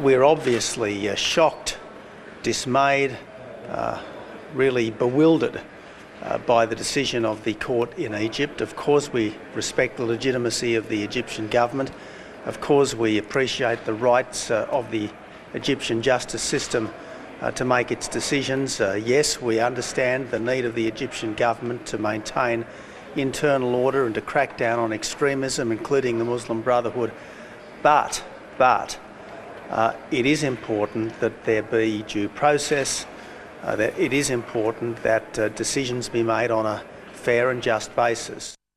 We're obviously shocked, dismayed, really bewildered by the decision of the court in Egypt. Of course, we respect the legitimacy of the Egyptian government. Of course, we appreciate the rights of the Egyptian justice system to make its decisions. Yes, we understand the need of the Egyptian government to maintain internal order and to crack down on extremism, including the Muslim Brotherhood. But it is important that there be due process. That it is important that decisions be made on a fair and just basis.